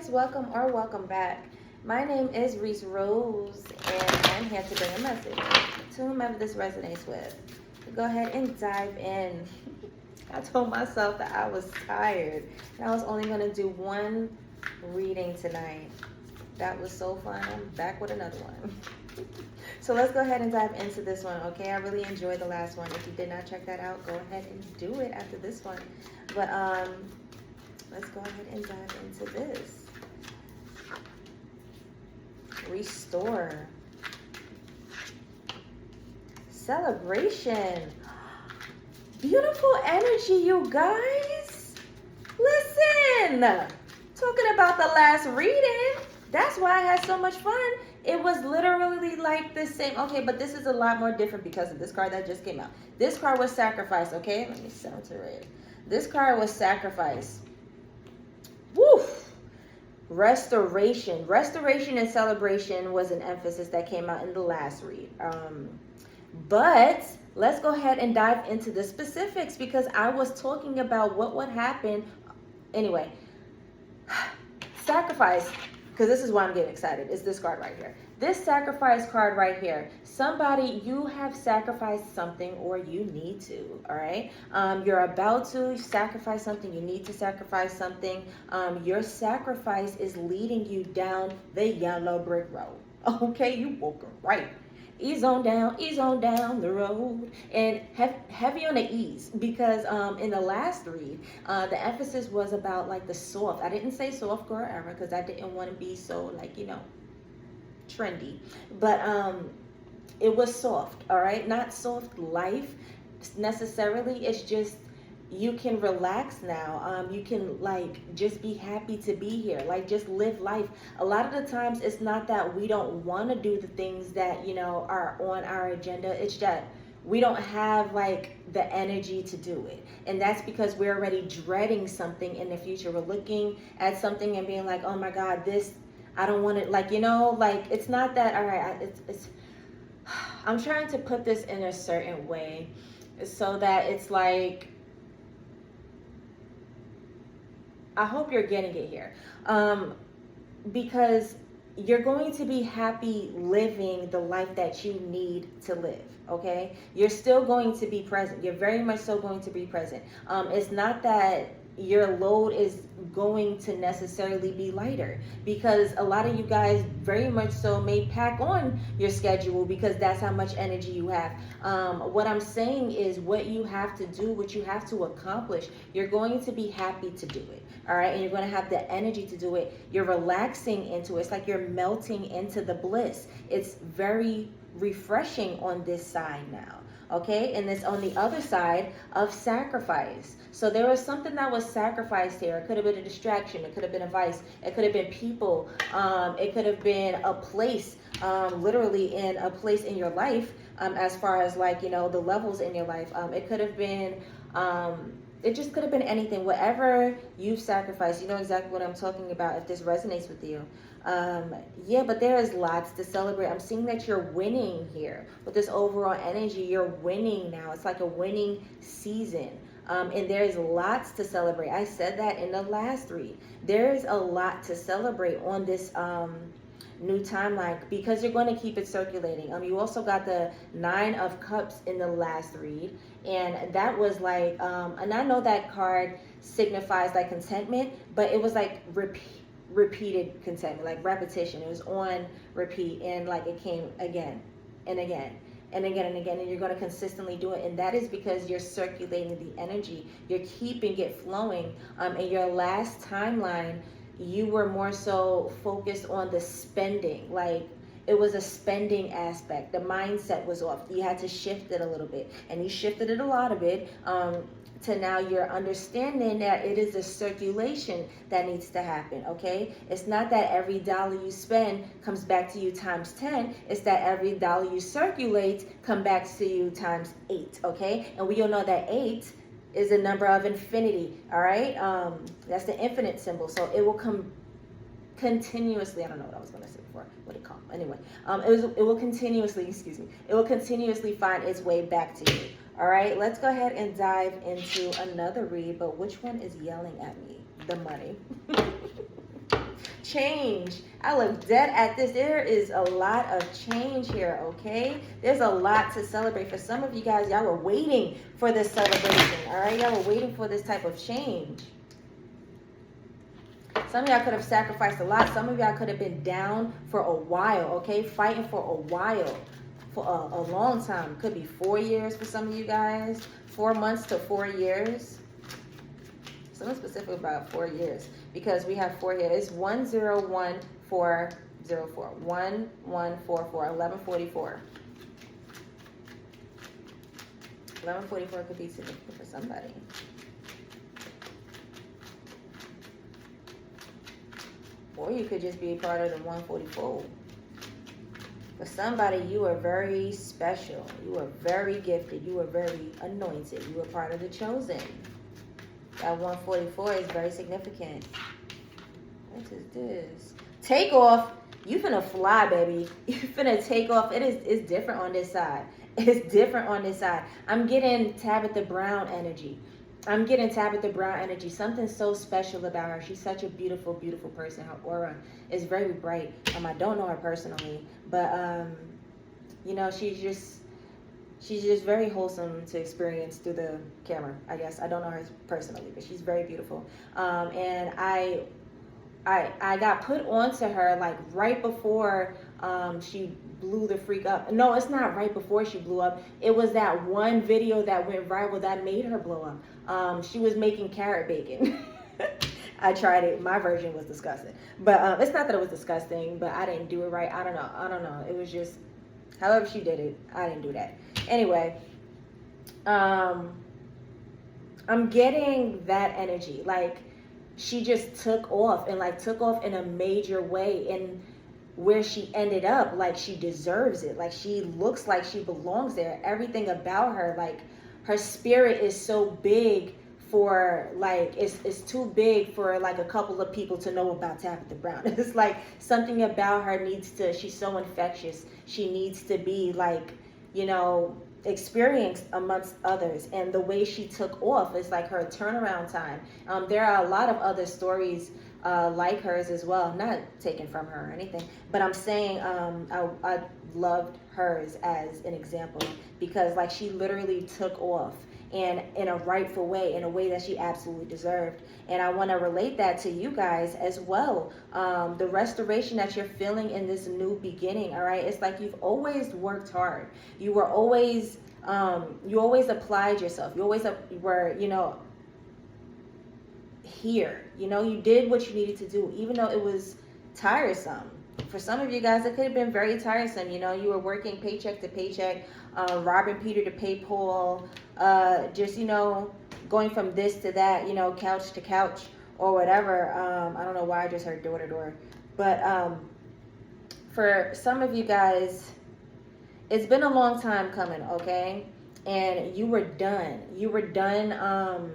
guys, welcome or welcome back. My name is Rees Rose, and I'm here to bring a message to whomever this resonates with. Go ahead and dive in. I told myself that I was tired, and I was only going to do one reading tonight. That was so fun. I'm back with another one. So let's go ahead and dive into this one, okay? I really enjoyed the last one. If you did not check that out, go ahead and do it after this one. But let's go ahead and dive into this. Restore. Celebration. Beautiful energy, you guys. Listen. Talking about the last reading. That's why I had so much fun. It was literally like the same. Okay, but this is a lot more different because of this card that just came out. This card was sacrifice, okay? Let me center it. This card was sacrifice. Woof. Restoration. Restoration and celebration was an emphasis that came out in the last read. But let's go ahead and dive into the specifics because I was talking about what would happen. Anyway, sacrifice, because this is why I'm getting excited, is this card right here. This sacrifice card right here. Somebody, you have sacrificed something or you need to, all right? You're about to sacrifice something. You need to sacrifice something. Your sacrifice is leading you down the yellow brick road. Okay, you walking right. Ease on down the road, and heavy on the ease because in the last read, the emphasis was about like the soft. I didn't say soft girl era because I didn't want to be so like, you know, trendy, but it was soft, all right? Not soft life necessarily. It's just you can relax now. You can like just be happy to be here, like just live life. A lot of the times it's not that we don't want to do the things that, you know, are on our agenda. It's that we don't have like the energy to do it, and that's because we're already dreading something in the future. We're looking at something and being like, oh my god, this, I don't want it, like, you know, like it's not that, all right, it's I'm trying to put this in a certain way so that it's like, I hope you're getting it here, because you're going to be happy living the life that you need to live, okay? You're still going to be present. You're very much so going to be present. It's not that your load is going to necessarily be lighter, because a lot of you guys very much so may pack on your schedule because that's how much energy you have. What I'm saying is what you have to do, what you have to accomplish, you're going to be happy to do it, all right? And you're going to have the energy to do it. You're relaxing into it. It's like you're melting into the bliss. It's very refreshing on this side now, okay? And it's on the other side of sacrifice. So there was something that was sacrificed here. It could have been a distraction. It could have been a vice. It could have been people. It could have been a place, literally in a place in your life, as far as like, you know, the levels in your life. It could have been, it just could have been anything. Whatever you've sacrificed, you know exactly what I'm talking about if this resonates with you. Yeah, but there is lots to celebrate. I'm seeing that you're winning here with this overall energy. You're winning now. It's like a winning season. And there's lots to celebrate. I said that in the last read. There's a lot to celebrate on this new timeline because you're going to keep it circulating. You also got the 9 of Cups in the last read, and that was like, and I know that card signifies like contentment, but it was like repeated contentment, like repetition. It was on repeat, and like it came again and again and again and again, and you're going to consistently do it, and that is because you're circulating the energy. You're keeping it flowing. In your last timeline, you were more so focused on the spending, like it was a spending aspect. The mindset was off. You had to shift it a little bit, and you shifted it a lot of it to now you're understanding that it is a circulation that needs to happen, okay? It's not that every dollar you spend comes back to you times 10. It's that every dollar you circulate come back to you times 8, okay? And we all know that 8 is a number of infinity, all right? That's the infinite symbol. So it will come continuously. I don't know what I was going to say before. What it called? Anyway, it will continuously, excuse me, it will continuously find its way back to you. All right, let's go ahead and dive into another read, but which one is yelling at me? The money. change. I look dead at this. There is a lot of change here, okay? There's a lot to celebrate. For some of you guys, y'all were waiting for this celebration, all right? Y'all were waiting for this type of change. Some of y'all could have sacrificed a lot. Some of y'all could have been down for a while, okay? Fighting for a while, for a long time. Could be 4 years for some of you guys. 4 months to 4 years. Something specific about 4 years, because we have 4 here. It's 101404. 1144. 1144 could be significant for somebody. Or you could just be part of the 144. For somebody, you are very special. You are very gifted. You are very anointed. You are part of the chosen. That 144 is very significant. What is this? Take off. You finna fly, baby. You finna take off. It's different on this side. It's different on this side. I'm getting Tabitha Brown energy. Something so special about her. She's such a beautiful, beautiful person. Her aura is very bright. I don't know her personally, but you know, she's just very wholesome to experience through the camera, I guess. I don't know her personally, but she's very beautiful. And I got put onto her like right before she blew the freak up. No, it's not right before she blew up. It was that one video that went viral that made her blow up. She was making carrot bacon. I tried it. My version was disgusting. But it's not that it was disgusting, but I didn't do it right. I don't know. It was just, however she did it, I didn't do that. Anyway, I'm getting that energy. Like, she just took off in a major way, and where she ended up, like, she deserves it. Like, she looks like she belongs there. Everything about her, like, her spirit is so big for, like, it's too big for like a couple of people to know about Tabitha Brown. It's like something about her she's so infectious. She needs to be, like, you know, experienced amongst others. And the way she took off is like her turnaround time. There are a lot of other stories like hers as well, not taken from her or anything, but I'm saying I loved hers as an example, because like she literally took off, and in a rightful way, in a way that she absolutely deserved. And I want to relate that to you guys as well. The restoration that you're feeling in this new beginning, all right? It's like you've always worked hard. You were always, you always applied yourself. You always were, you know, here. You know, you did what you needed to do, even though it was tiresome. For some of you guys, it could have been very tiresome. You know, you were working paycheck to paycheck, robbing Peter to pay Paul, just, you know, going from this to that, you know, couch to couch or whatever. I don't know why I just heard door to door. But for some of you guys, it's been a long time coming, okay? And you were done. You were done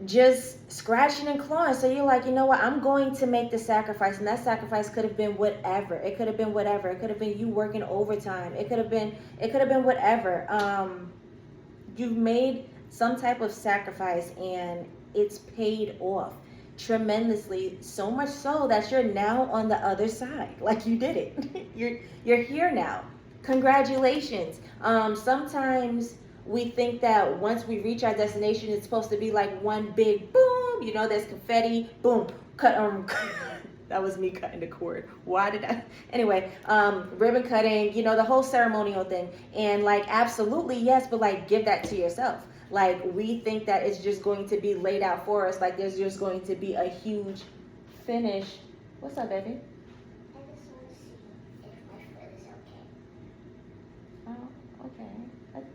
just scratching and clawing. So you're like, you know what, I'm going to make the sacrifice. And that sacrifice could have been whatever. It could have been whatever. It could have been you working overtime. It could have been whatever. You've made some type of sacrifice, and it's paid off tremendously, so much so that you're now on the other side. Like, you did it. You're here now. Congratulations. Sometimes we think that once we reach our destination, it's supposed to be like one big boom, you know, there's confetti, boom, cut. That was me cutting the cord. Why did I? Anyway, ribbon cutting, you know, the whole ceremonial thing. And like, absolutely, yes, but like, give that to yourself. Like, we think that it's just going to be laid out for us. Like, there's just going to be a huge finish. What's up, baby? I just want to see if my foot is okay. Oh, okay. It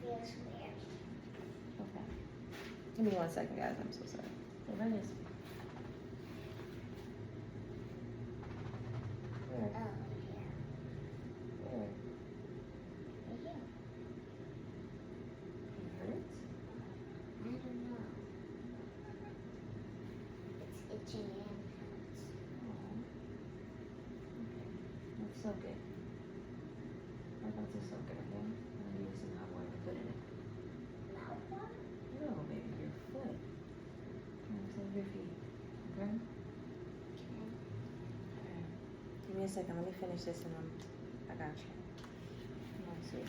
feels weird. Okay. Give me 1 second, guys. I'm so sorry. Where is? Where? Oh, Where? yeah. Right here. It hurts? I don't know. It's itching and hurts. Oh. Okay. Let's soak it. I'm about to soak it, okay? I'm gonna use some hot water to put in it. Mouth water? No, baby, your foot. I'm gonna save your feet. me a second. Let me finish this and I got you. Come on, sweet.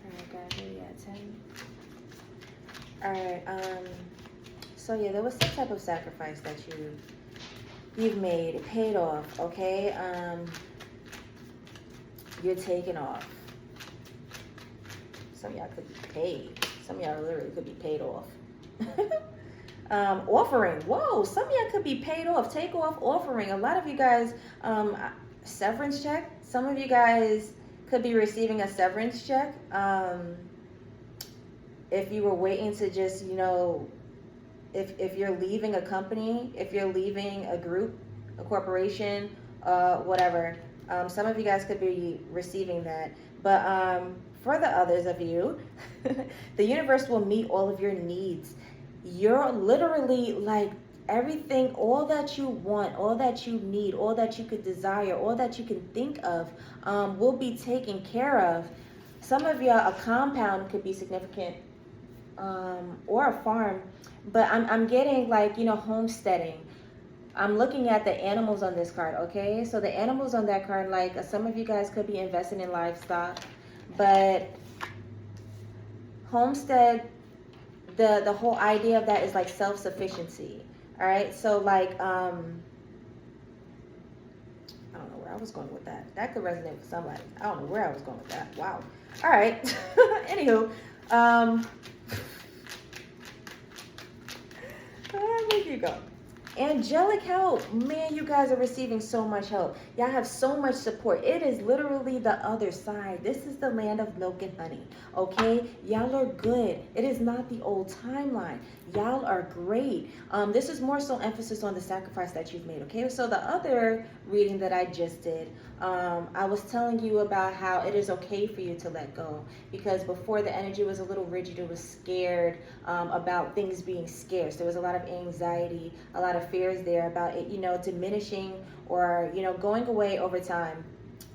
Alright, guys, where you at? 10? Alright, so yeah, there was some type of sacrifice that you've made. It paid off, okay? You're taking off. Some of y'all could be paid. Some of y'all literally could be paid off. Offering. Whoa, some of y'all could be paid off. Take off offering. A lot of you guys, severance check. Some of you guys could be receiving a severance check. If you were waiting to just, you know, if you're leaving a company, if you're leaving a group, a corporation, whatever, some of you guys could be receiving that. But for the others of you, the universe will meet all of your needs. You're literally like everything, all that you want, all that you need, all that you could desire, all that you can think of will be taken care of. Some of you, a compound could be significant, or a farm, but I'm getting like, you know, homesteading. I'm looking at the animals on this card, okay? So the animals on that card, like some of you guys could be investing in livestock, but homestead, the whole idea of that is like self-sufficiency. All right, so like I don't know where I was going with that. That could resonate with somebody. I don't know where I was going with that. Wow. All right. Anywho, where'd you go? Angelic help. Man, you guys are receiving so much help. Y'all have so much support. It is literally the other side. This is the land of milk and honey. Okay? Y'all are good. It is not the old timeline. Y'all are great. This is more so emphasis on the sacrifice that you've made. Okay? So the other reading that I just did, I was telling you about how it is okay for you to let go. Because before, the energy was a little rigid. It was scared about things being scarce. There was a lot of anxiety, a lot of fears there about it, you know, diminishing or, you know, going away over time,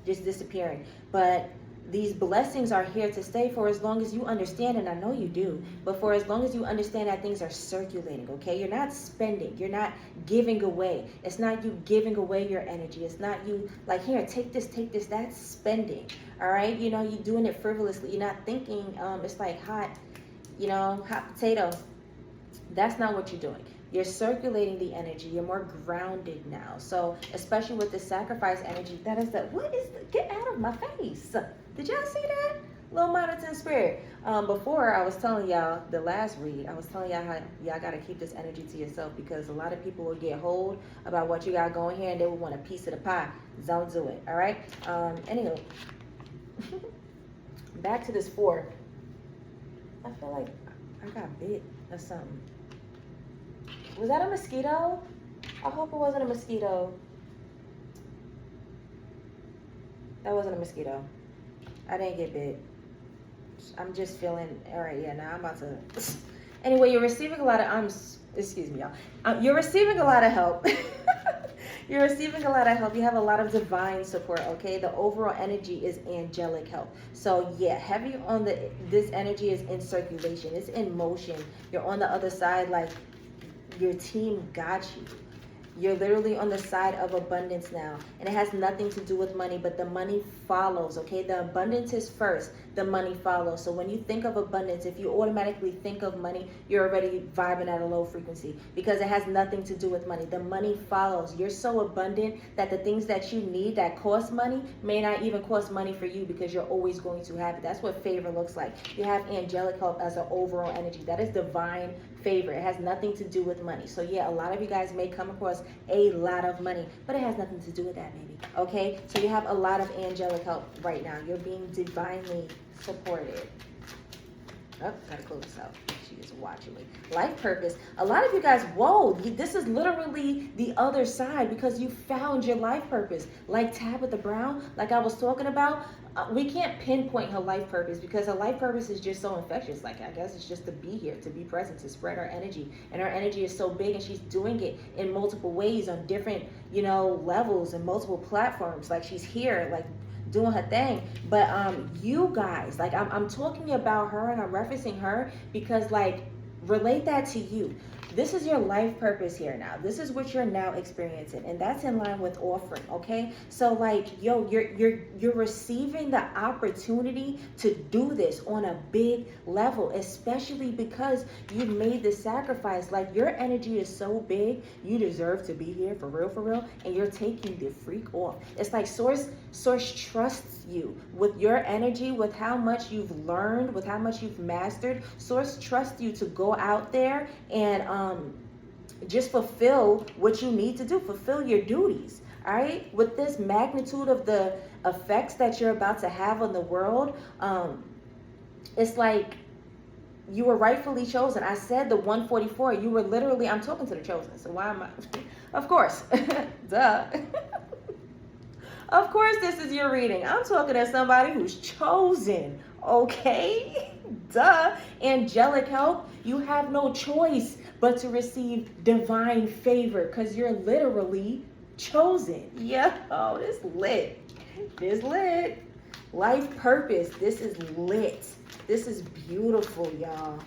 just disappearing. But these blessings are here to stay for as long as you understand, and I know you do, but for as long as you understand that things are circulating, okay? You're not spending. You're not giving away. It's not you giving away your energy. It's not you like, here, take this. That's spending, all right? You know, you're doing it frivolously. You're not thinking it's like hot potato. That's not what you're doing. You're circulating the energy. You're more grounded now. So especially with the sacrifice energy, that is that. What is get out of my face? Did y'all see that? Little monitoring spirit. Before I was telling y'all the last read, I was telling y'all how y'all got to keep this energy to yourself, because a lot of people will get hold about what you got going here and they will want a piece of the pie. Don't do it. All right. Anyway, back to this 4. I feel like I got bit or something. Was that a mosquito? I hope it wasn't a mosquito. That wasn't a mosquito. I didn't get bit. I'm just feeling, all right, yeah, now I'm about to. Anyway, you're receiving a lot of, excuse me, y'all. You're receiving a lot of help. You're receiving a lot of help. You have a lot of divine support, okay? The overall energy is angelic help. So yeah, heavy on this energy is in circulation. It's in motion. You're on the other side, like your team got you. You're literally on the side of abundance now. And it has nothing to do with money, but the money follows, okay? The abundance is first, the money follows. So when you think of abundance, if you automatically think of money, you're already vibing at a low frequency, because it has nothing to do with money. The money follows. You're so abundant that the things that you need that cost money may not even cost money for you, because you're always going to have it. That's what favor looks like. You have angelic help as an overall energy. That is divine favor. It has nothing to do with money. So yeah, a lot of you guys may come across a lot of money, but it has nothing to do with that, baby. Okay? So you have a lot of angelic help right now. You're being divinely supported. Oh, gotta close this out. She is watching me. Life purpose. A lot of you guys, whoa, this is literally the other side, because you found your life purpose. Like Tabitha Brown, like I was talking about, we can't pinpoint her life purpose, because her life purpose is just so infectious. Like, I guess it's just to be here, to be present, to spread her energy. And her energy is so big, and she's doing it in multiple ways on different, you know, levels and multiple platforms. Like, she's here, like, doing her thing. But you guys, like, I'm talking about her, and I'm referencing her because, like, relate that to you. This is your life purpose here now. This is what you're now experiencing, and that's in line with offering. Okay, so like, yo, you're receiving the opportunity to do this on a big level, especially because you've made the sacrifice. Like, your energy is so big, you deserve to be here for real, and you're taking the freak off. It's like source trusts you with your energy, with how much you've learned, with how much you've mastered. Source trusts you to go out there and just fulfill what you need to do, fulfill your duties. All right, with this magnitude of the effects that you're about to have on the world, it's like you were rightfully chosen. I said the 144, you were literally, I'm talking to the chosen, so why am I? Of course, duh. Of course, this is your reading. I'm talking to somebody who's chosen, okay? Duh. Angelic help, you have no choice but to receive divine favor because you're literally chosen. Yeah, oh, this lit. This lit. Life purpose, this is lit. This is beautiful, y'all.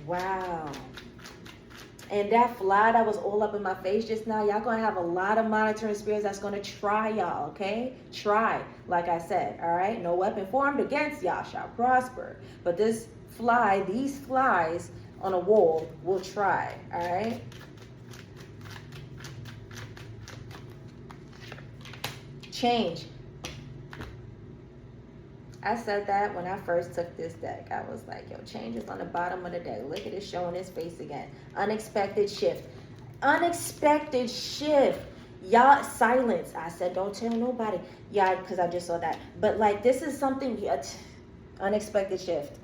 Wow. And that fly that was all up in my face just now, y'all gonna have a lot of monitoring spirits that's gonna try y'all, okay? Try, like I said, all right? No weapon formed against y'all shall prosper. But this fly, these flies on a wall will try, all right? Change. I said that when I first took this deck. I was like, yo, change is on the bottom of the deck. Look at it showing its face again. Unexpected shift. Unexpected shift. Y'all, silence. I said, don't tell nobody. Yeah, because I just saw that. But like, this is something, unexpected shift.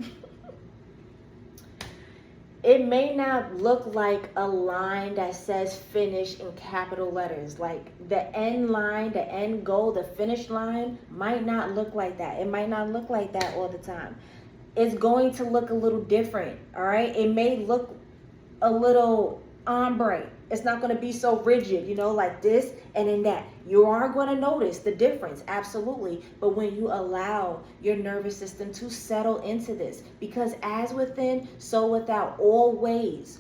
It may not look like a line that says finish in capital letters. Like the end line, the end goal, the finish line might not look like that. It might not look like that all the time. It's going to look a little different, all right? It may look a little ombre. It's not going to be so rigid, you know, like this and in that. You are going to notice the difference, absolutely. But when you allow your nervous system to settle into this, because as within, so without, always,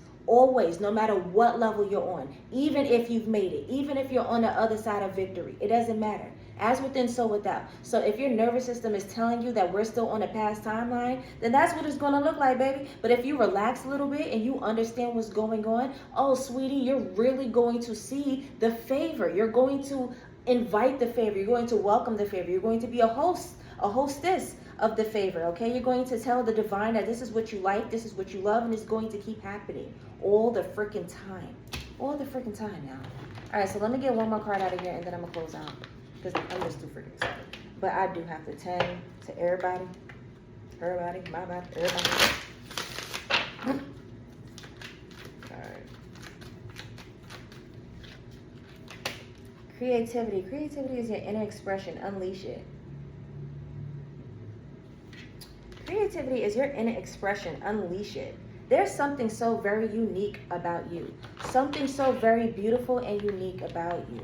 no matter what level you're on, even if you've made it, even if you're on the other side of victory, it doesn't matter. As within, so without. So if your nervous system is telling you that we're still on a past timeline, then that's what it's going to look like, baby. But if you relax a little bit and you understand what's going on, oh, sweetie, you're really going to see the favor. You're going to invite the favor. You're going to welcome the favor. You're going to be a host, a hostess of the favor, okay? You're going to tell the divine that this is what you like, this is what you love, and it's going to keep happening all the freaking time. All the freaking time now. All right, so let me get one more card out of here, and then I'm going to close out. Because I'm just too freaking excited. But I do have to tend to everybody, my bad, everybody. All right. Creativity. Creativity is your inner expression. Unleash it. Creativity is your inner expression. Unleash it. There's something so very unique about you. Something so very beautiful and unique about you.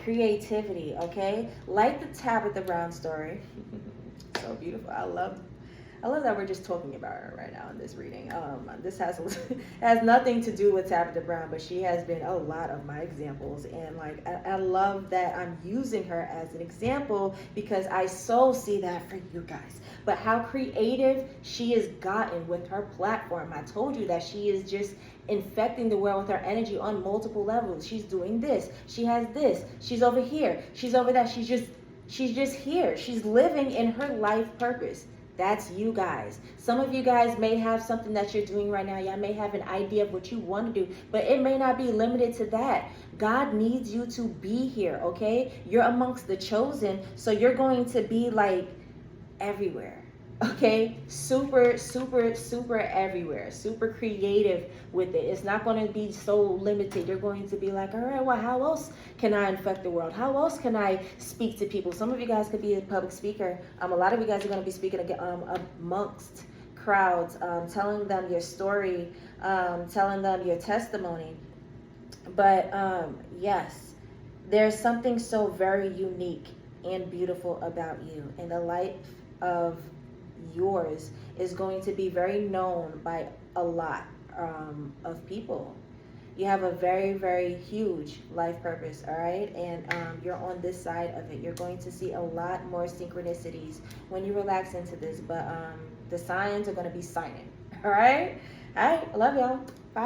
Creativity, okay? Like the Tabitha Brown story. So beautiful. I love that we're just talking about her right now in this reading. This has nothing to do with Tabitha Brown, but she has been a lot of my examples, and like I love that I'm using her as an example because I so see that for you guys. But how creative she has gotten with her platform. I told you that she is just infecting the world with her energy on multiple levels. She's doing this. She has this. She's over here. She's over that. She's just here. She's living in her life purpose. That's you guys. Some of you guys may have something that you're doing right now. Y'all may have an idea of what you want to do, but it may not be limited to that. God needs you to be here, okay? You're amongst the chosen, so you're going to be like everywhere. Okay, super everywhere, super creative with it. It's not going to be so limited. You're going to be like, all right, well, how else can I infect the world? How else can I speak to people? Some of you guys could be a public speaker. A lot of you guys are going to be speaking amongst crowds, telling them your story, telling them your testimony. But yes, there's something so very unique and beautiful about you, and the life of yours is going to be very known by a lot, of people. You have a very, very huge life purpose, all right? And you're on this side of it. You're going to see a lot more synchronicities when you relax into this, but the signs are going to be signing, all right? All right, I love y'all. Bye.